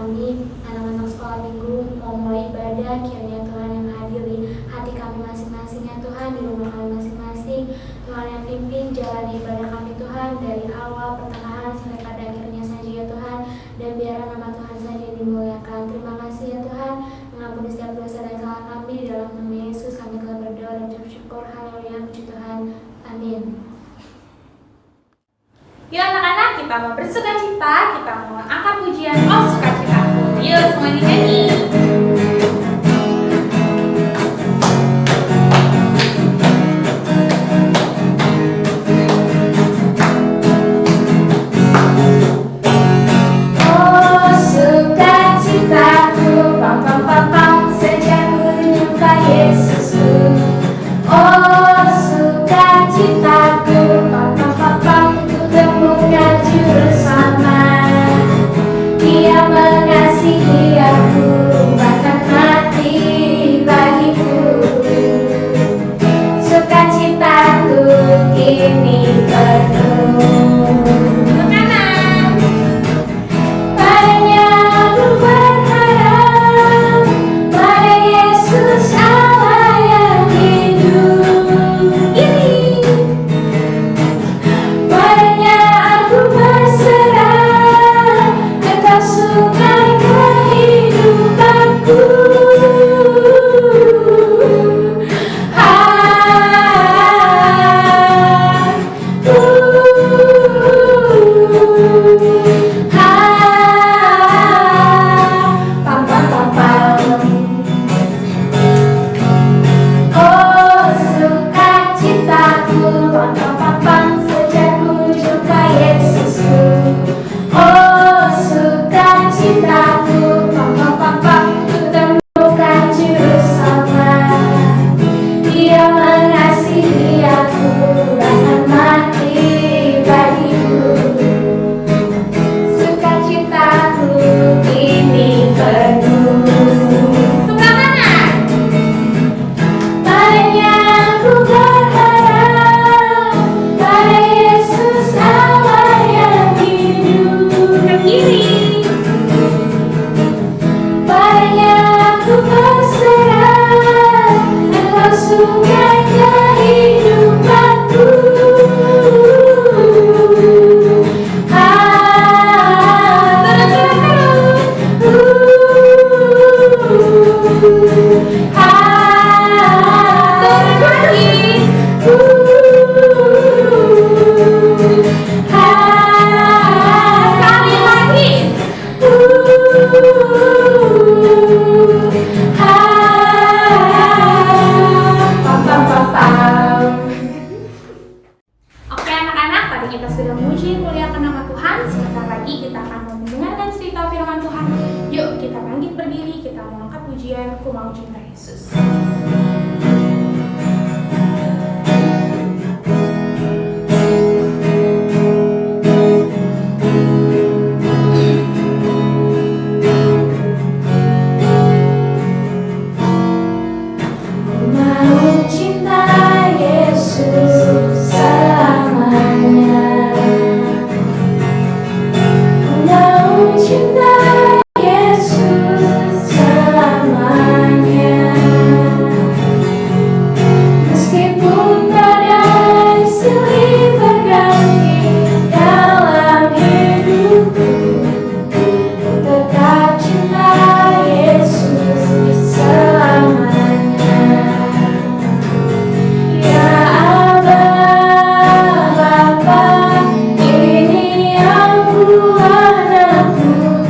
kami, anak-anak sekolah minggu mau mulai ibadah, kiranya Tuhan yang hadiri hati kami masing-masing ya Tuhan, di rumah kami masing-masing. Tuhan yang pimpin jalan ibadah kami Tuhan, dari awal, pertengahan, sampai pada akhirnya saja ya Tuhan. Dan biarlah nama Tuhan saja yang dimuliakan. Terima kasih ya Tuhan, mengampuni setiap dosa dan salah kami. Di dalam nama Yesus kami telah berdoa dan bersyukur. Haleluya, puji Tuhan. Amin. Yuk anak-anak, kita mau bersuka cita, kita mau angkat pujian Oh Sukacitaku. Yuk semua dinyanyi. Oh sukacitaku, pam pam pam pam, sejak ku jumpa Yesusku. Oh sukacitaku, pam pam pam pam, ku temukan juru selamat. Dia mengasihi aku, bahkan mati bagiku. Sukacitaku kini penuh. Padanya aku berharap, pada Yesus Allah yang hidup. Padanya aku berserah, Engkau sungai kehidupanku. Pam pam pam pam. Oh sukacitaku, pam pam pam pam, sejak ku jumpa Yesusku. Oh sukacitaku, pam pam pam pam, ku temukan juru selamat. Dia mengasihi aku, bahkan mati bagiku. Sukacitaku kini penuh. Suka mana? Padanya aku berharap, pada Yesus Allah yang hidup. Ke kiri. Padanya aku berserah, Engkau sungai kehidupanku. Sekali lagi. Pam pam pam pam. Oke anak-anak, tadi kita sudah memuji muliakan nama Tuhan. Sebentar lagi kita akan mendengarkan cerita firman Tuhan. Yuk kita bangkit berdiri, kita mau angkat pujian Ku Mau Cinta Yesus. Ku mau cinta Yesus selamanya. Ku mau cinta Yesus selamanya. Meskipun badai silih berganti dalam hidupku, ku tetap cinta Yesus selamanya. Ya Abba Bapa, ini aku anakmu,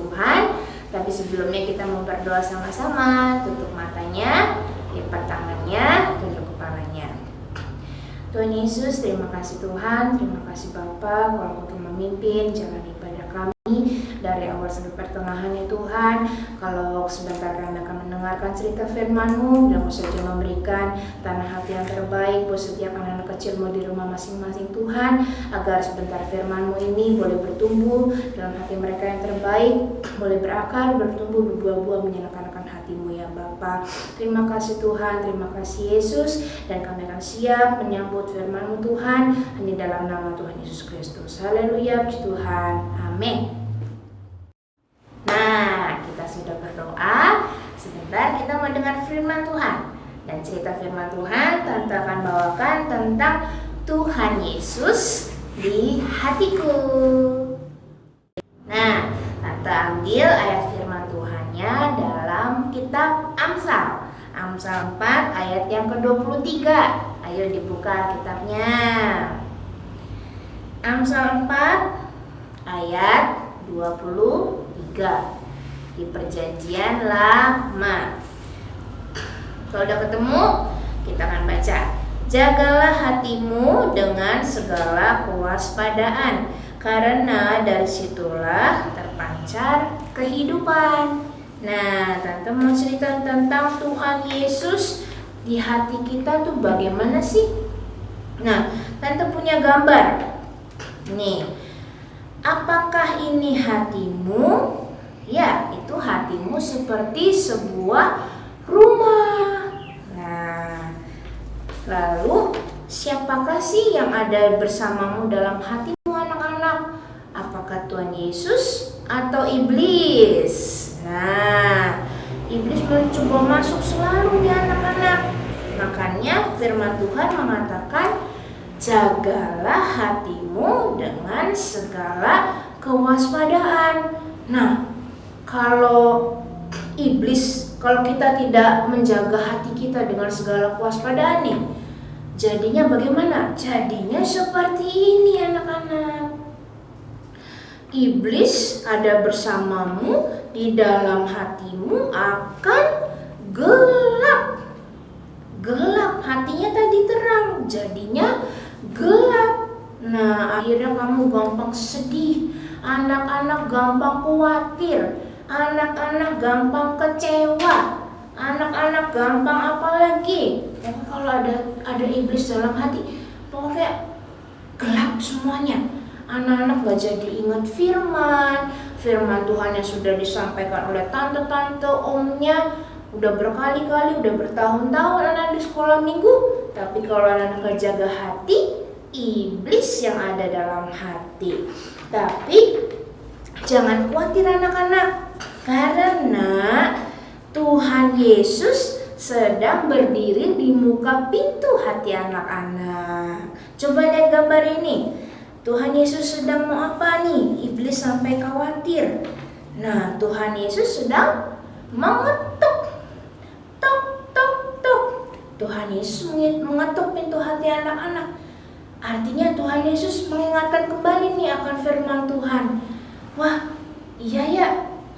Tuhan. Tapi sebelumnya kita mau berdoa sama-sama. Tutup matanya, lipat tangannya, tunduk kepalanya. Tuhan Yesus, terima kasih Tuhan, terima kasih Bapa, kalau Engkau memimpin jalan ibadah kami dari awal sampai pertengahan ya Tuhan. Kalau sebentar kami akan mendengarkan cerita firman-Mu, bilang saja memberikan tanah hati yang terbaik buat setiap anak-anak kecil-Mu di rumah masing-masing Tuhan, agar sebentar firman-Mu ini boleh bertumbuh dalam hati mereka yang terbaik, boleh berakar, bertumbuh, berbuah-buah menyenangkan hati-Mu ya Bapa. Terima kasih Tuhan, terima kasih Yesus, dan kami akan siap menyambut firman-Mu Tuhan, hanya dalam nama Tuhan Yesus Kristus. Haleluya, puji Tuhan, amin. Nah, kita sudah berdoa. Sebentar kita mau dengar firman Tuhan. Dan cerita firman Tuhan Tante akan bawakan tentang Tuhan Yesus di hatiku. Nah, Tante ambil ayat firman Tuhannya dalam kitab Amsal. Amsal 4 ayat yang ke-23. Ayo dibuka kitabnya. Amsal 4 ayat 23 di Perjanjian Lama. Kalau udah ketemu, kita akan baca. Jagalah hatimu dengan segala kewaspadaan, karena dari situlah terpancar kehidupan. Nah, Tante mau cerita tentang Tuhan Yesus di hati kita tuh bagaimana sih? Nah, Tante punya gambar. Nih, apakah ini hatimu? Ya, itu hatimu seperti sebuah rumah. Nah, lalu siapakah sih yang ada bersamamu dalam hatimu anak-anak? Apakah Tuhan Yesus atau iblis? Nah, iblis mencoba masuk selalu nih anak-anak. Makanya firman Tuhan mengatakan, jagalah hatimu dengan segala kewaspadaan. Nah, kalau kita tidak menjaga hati kita dengan segala kewaspadaan nih, jadinya bagaimana? Jadinya seperti ini anak-anak. Iblis ada bersamamu, di dalam hatimu akan gelap. Gelap, hatinya tadi terang, jadinya gelap. Nah, akhirnya kamu gampang sedih, anak-anak gampang khawatir, anak-anak gampang kecewa, anak-anak gampang apalagi. Tapi kalau ada iblis dalam hati, pokoknya gelap semuanya. Anak-anak gak jadi ingat firman Tuhan yang sudah disampaikan oleh tante-tante, omnya, udah berkali-kali, udah bertahun-tahun anak di sekolah minggu. Tapi kalau anak-anak gak jaga hati, iblis yang ada dalam hati. Tapi jangan khawatir anak-anak, karena Tuhan Yesus sedang berdiri di muka pintu hati anak-anak. Coba lihat gambar ini. Tuhan Yesus sedang mau apa nih? Iblis sampai khawatir. Nah, Tuhan Yesus sedang mengetuk. Tok, tok, tok. Tuhan Yesus mengetuk pintu hati anak-anak. Artinya Tuhan Yesus mengingatkan kembali nih akan firman Tuhan. Wah, iya ya,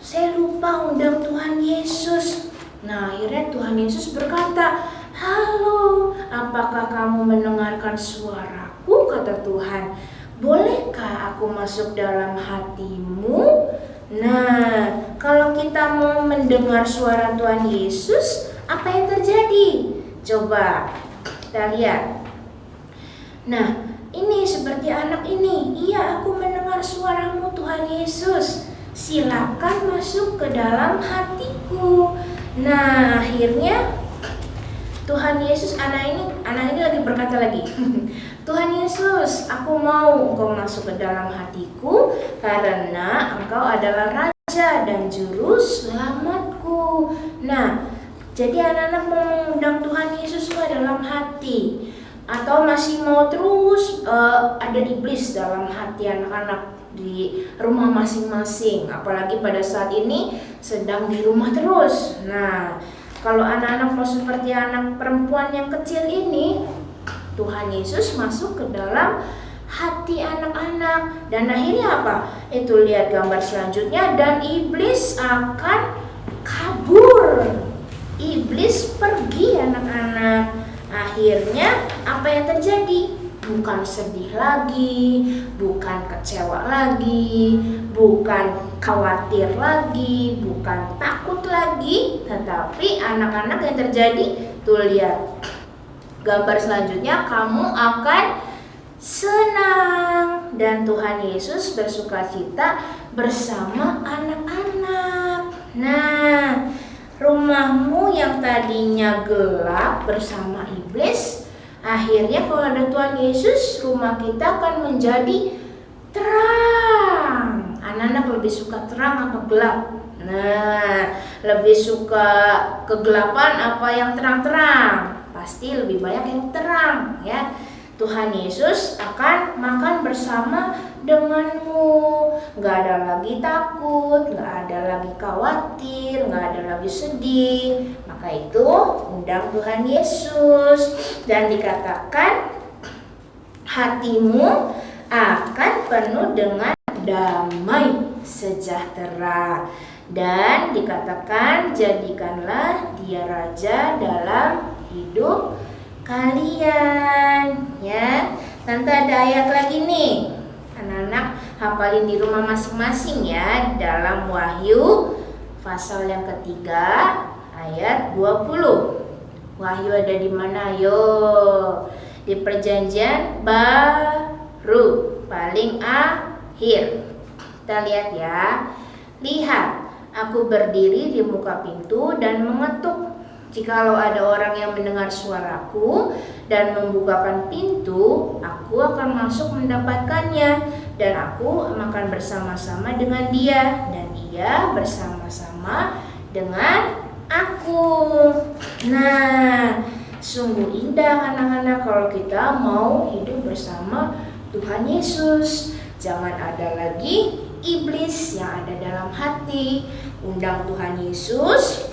saya lupa undang Tuhan Yesus. Nah, akhirnya Tuhan Yesus berkata, halo, apakah kamu mendengarkan suaraku? Kata Tuhan, bolehkah aku masuk dalam hatimu? Nah, kalau kita mau mendengar suara Tuhan Yesus, apa yang terjadi? Coba kita lihat. Nah, ini seperti anak ini. Iya, aku mendengar suaramu Tuhan Yesus. Silakan masuk ke dalam hatiku. Nah, akhirnya Tuhan Yesus, anak ini lagi berkata lagi. Tuhan Yesus, aku mau Engkau masuk ke dalam hatiku, karena Engkau adalah Raja dan Juru Selamatku. Nah, jadi anak-anak mau mengundang Tuhan Yesus ke dalam hati, atau masih mau terus ada iblis dalam hati anak-anak di rumah masing-masing, apalagi pada saat ini sedang di rumah terus. Nah, kalau anak-anak mau seperti anak perempuan yang kecil ini, Tuhan Yesus masuk ke dalam hati anak-anak. Dan akhirnya apa? Itu lihat gambar selanjutnya, dan iblis akan kabur. Iblis pergi anak-anak. Akhirnya apa yang terjadi? Bukan sedih lagi, bukan kecewa lagi, bukan khawatir lagi, bukan takut lagi, tetapi anak-anak yang terjadi, tuh lihat gambar selanjutnya, kamu akan senang dan Tuhan Yesus bersukacita bersama anak-anak. Nah, rumahmu yang tadinya gelap bersama iblis, akhirnya kalau ada Tuhan Yesus, rumah kita akan menjadi terang. Anak-anak lebih suka terang apa gelap? Nah, lebih suka kegelapan apa yang terang-terang? Pasti lebih banyak yang terang, ya. Tuhan Yesus akan makan bersama denganmu. Gak ada lagi takut, gak ada lagi khawatir, gak ada lagi sedih. Maka itu undang Tuhan Yesus. Dan dikatakan hatimu akan penuh dengan damai sejahtera. Dan dikatakan jadikanlah dia raja dalam hidup kalian, ya. Tante ada ayat lagi nih, anak-anak hafalin di rumah masing-masing ya, dalam Wahyu pasal yang ketiga ayat 20. Wahyu ada di mana? Yo, di perjanjian baru paling akhir. Kita lihat ya. Lihat, aku berdiri di muka pintu dan mengetuk. Jikalau ada orang yang mendengar suaraku dan membukakan pintu, aku akan masuk mendapatkannya, dan aku akan bersama-sama dengan dia, dan dia bersama-sama dengan aku. Nah, sungguh indah anak-anak kalau kita mau hidup bersama Tuhan Yesus. Jangan ada lagi iblis yang ada dalam hati. Undang Tuhan Yesus,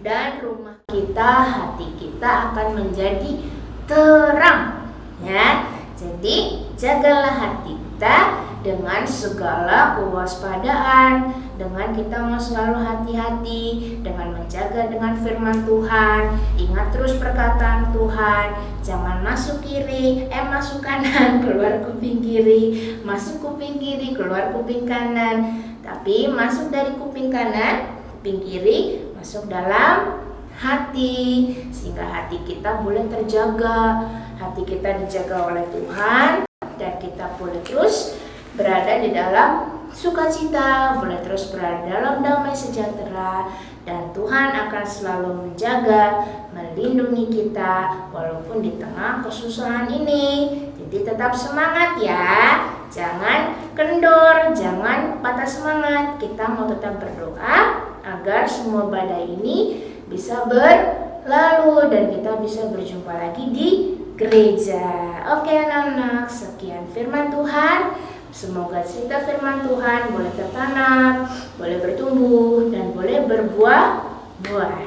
dan rumah kita, hati kita akan menjadi terang, ya. Jadi jagalah hati kita dengan segala kewaspadaan, dengan kita mau selalu hati-hati, dengan menjaga dengan firman Tuhan. Ingat terus perkataan Tuhan, jangan masuk kiri, masuk kanan, keluar kuping kiri, masuk kuping kiri, keluar kuping kanan. Tapi masuk dari kuping kanan, kuping kiri, masuk dalam hati, sehingga hati kita boleh terjaga, hati kita dijaga oleh Tuhan, dan kita boleh terus berada di dalam sukacita, boleh terus berada dalam damai sejahtera, dan Tuhan akan selalu menjaga, melindungi kita walaupun di tengah kesusahan ini. Jadi tetap semangat ya, jangan kendor, jangan patah semangat. Kita mau tetap berdoa agar semua badai ini bisa berlalu dan kita bisa berjumpa lagi di gereja. Oke anak-anak, sekian firman Tuhan. Semoga cerita firman Tuhan boleh tertanam, boleh bertumbuh, dan boleh berbuah-buah.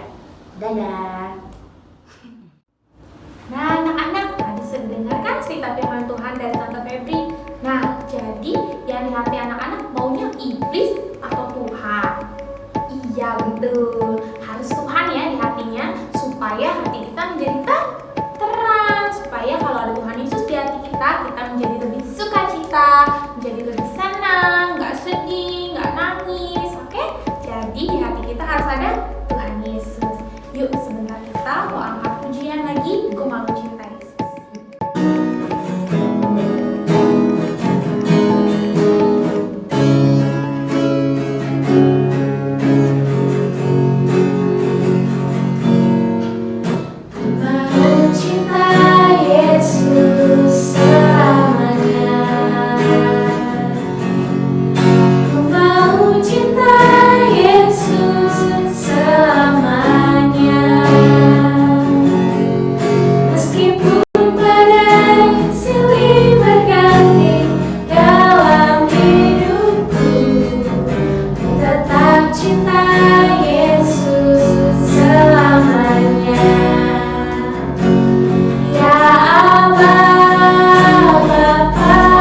Dadah. Nah anak-anak, tadi sudah dengarkan cerita firman Tuhan dari Tante Febri. Nah, jadi yang di hati anak-anak maunya iblis atau Tuhan? Iya betul, harus Tuhan ya di hatinya, supaya hati kita menjadi terang, supaya kalau ada Tuhan Yesus di hati kita menjadi lebih sukacita, menjadi lebih senang, gak sedih, gak nangis. Oke? Jadi di hati kita harus ada Tuhan Yesus. Yuk sebentar kita mau angkat pujian lagi, Ku Mau Cinta Yesus. Bapa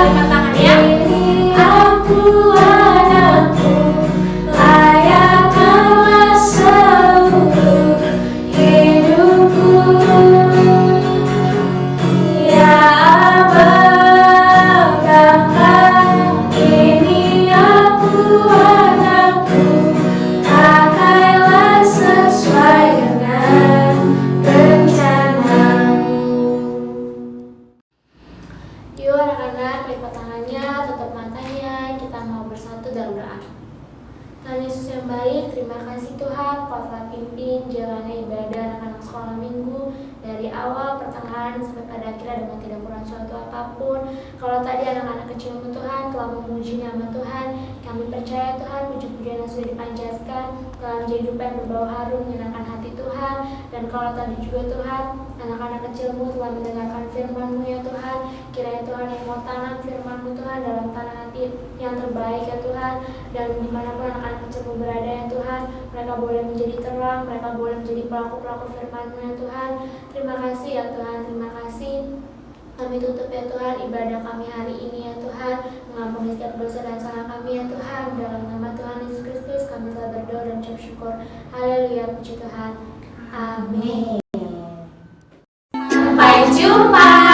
Tuhan Yesus yang baik, terima kasih Tuhan, Kau telah pimpin jalannya ibadah anak-anak sekolah minggu dari awal, pertengahan, sampai pada akhirnya dengan tidak kurang suatu apapun. Kalau tadi anak-anak kecilmu Tuhan telah memuji nama Tuhan, kami percaya Tuhan puji-pujian yang sudah dipanjatkan telah menjadi dupa yang berbau harum menyenangkan hati Tuhan. Dan kalau tadi juga Tuhan, anak-anak kecilmu telah mendengarkan firman-Mu ya Tuhan, kiranya Tuhan yang mau tanam firman-Mu Tuhan dalam tanah hati yang terbaik ya Tuhan. Dan dimanapun anak-anak kecilmu berada ya Tuhan, mereka boleh menjadi terang, mereka boleh menjadi pelaku-pelaku firman-Mu ya Tuhan. Terima kasih ya Tuhan, terima kasih. Kami tutup ya Tuhan ibadah kami hari ini ya Tuhan, mengampuni setiap dosa dan salah kami ya Tuhan. Dalam nama Tuhan Yesus Kristus kami telah berdoa dan ucap syukur. Haleluya, puji Tuhan. Amin. Sampai jumpa.